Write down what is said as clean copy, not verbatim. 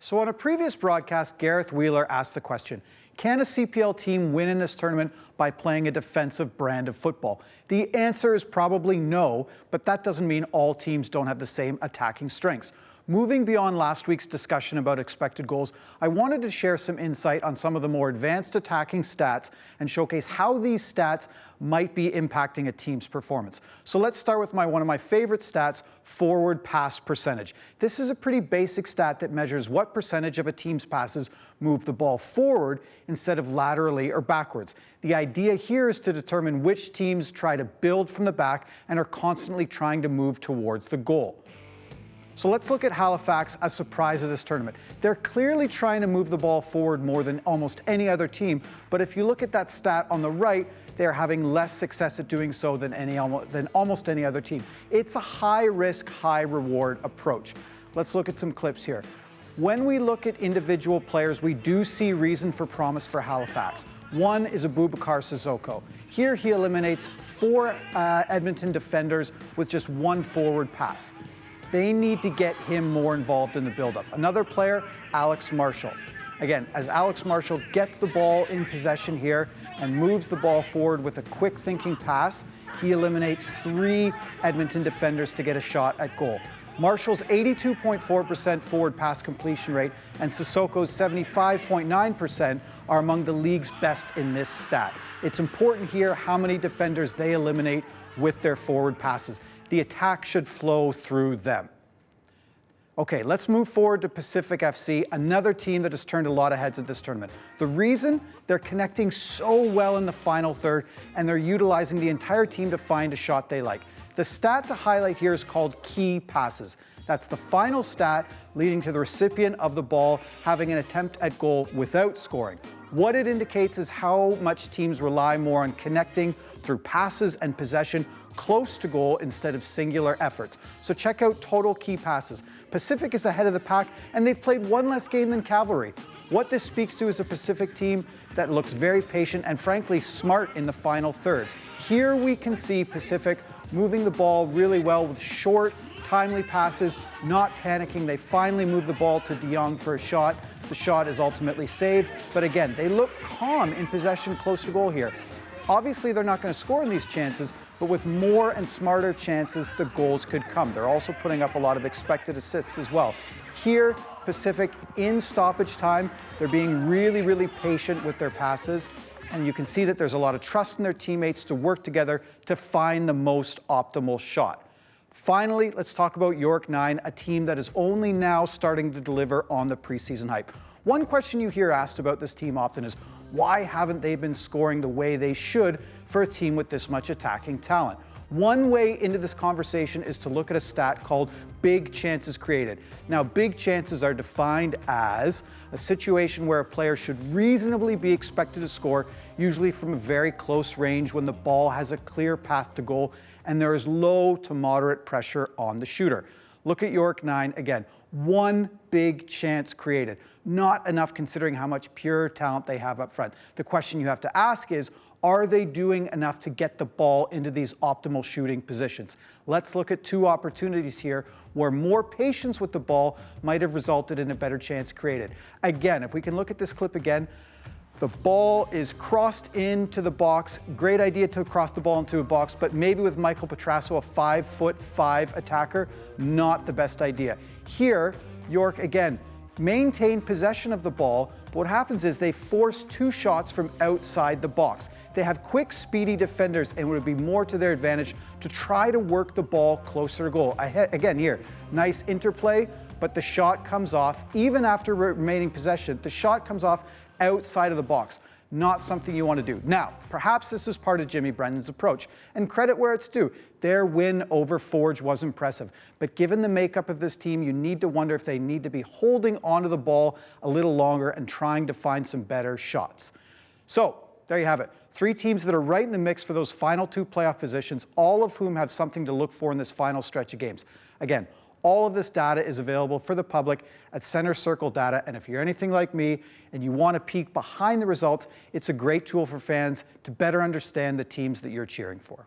So on a previous broadcast, Gareth Wheeler asked the question, can a CPL team win in this tournament by playing a defensive brand of football? The answer is probably no, but that doesn't mean all teams don't have the same attacking strengths. Moving beyond last week's discussion about expected goals, I wanted to share some insight on some of the more advanced attacking stats and showcase how these stats might be impacting a team's performance. So let's start with one of my favorite stats, forward pass percentage. This is a pretty basic stat that measures what percentage of a team's passes move the ball forward instead of laterally or backwards. The idea here is to determine which teams try to build from the back and are constantly trying to move towards the goal. So let's look at Halifax, a surprise of this tournament. They're clearly trying to move the ball forward more than almost any other team, but if you look at that stat on the right, they're having less success at doing so than almost any other team. It's a high-risk, high-reward approach. Let's look at some clips here. When we look at individual players, we do see reason for promise for Halifax. One is Abubakar Sissoko. Here he eliminates 4 Edmonton defenders with just 1 forward pass. They need to get him more involved in the build-up. Another player, Alex Marshall. Again, as Alex Marshall gets the ball in possession here and moves the ball forward with a quick thinking pass, he eliminates 3 Edmonton defenders to get a shot at goal. Marshall's 82.4% forward pass completion rate and Sissoko's 75.9% are among the league's best in this stat. It's important here how many defenders they eliminate with their forward passes. The attack should flow through them. Okay, let's move forward to Pacific FC, another team that has turned a lot of heads at this tournament. The reason, they're connecting so well in the final third and they're utilizing the entire team to find a shot they like. The stat to highlight here is called key passes. That's the final stat leading to the recipient of the ball having an attempt at goal without scoring. What it indicates is how much teams rely more on connecting through passes and possession close to goal instead of singular efforts. So check out total key passes. Pacific is ahead of the pack and they've played 1 less game than Cavalry. What this speaks to is a Pacific team that looks very patient and frankly smart in the final third. Here we can see Pacific moving the ball really well with short, timely passes, not panicking. They finally move the ball to De Jong for a shot. The shot is ultimately saved, but again, they look calm in possession close to goal here. Obviously, they're not going to score in these chances, but with more and smarter chances, the goals could come. They're also putting up a lot of expected assists as well. Here, Pacific, in stoppage time, they're being really, really patient with their passes, and you can see that there's a lot of trust in their teammates to work together to find the most optimal shot. Finally, let's talk about York 9, a team that is only now starting to deliver on the preseason hype. One question you hear asked about this team often is, why haven't they been scoring the way they should for a team with this much attacking talent? One way into this conversation is to look at a stat called big chances created. Now, big chances are defined as a situation where a player should reasonably be expected to score, usually from a very close range when the ball has a clear path to goal and there is low to moderate pressure on the shooter. Look at York 9 again. 1 big chance created. Not enough considering how much pure talent they have up front. The question you have to ask is, are they doing enough to get the ball into these optimal shooting positions? Let's look at 2 opportunities here where more patience with the ball might have resulted in a better chance created. Again, if we can look at this clip again, the ball is crossed into the box. Great idea to cross the ball into a box, but maybe with Michael Petrasso, a 5'5" attacker, not the best idea. Here, York, again, maintain possession of the ball, but what happens is they force 2 shots from outside the box. They have quick, speedy defenders, and it would be more to their advantage to try to work the ball closer to goal. Again, here, nice interplay, but the shot comes off, even after remaining possession, the shot comes off outside of the box. Not something you want to do. Now, perhaps this is part of Jimmy Brendan's approach, and credit where it's due. Their win over Forge was impressive, but given the makeup of this team, you need to wonder if they need to be holding onto the ball a little longer and trying to find some better shots. So, there you have it. 3 teams that are right in the mix for those final 2 playoff positions, all of whom have something to look for in this final stretch of games. Again, all of this data is available for the public at Center Circle Data, and if you're anything like me and you want to peek behind the results, it's a great tool for fans to better understand the teams that you're cheering for.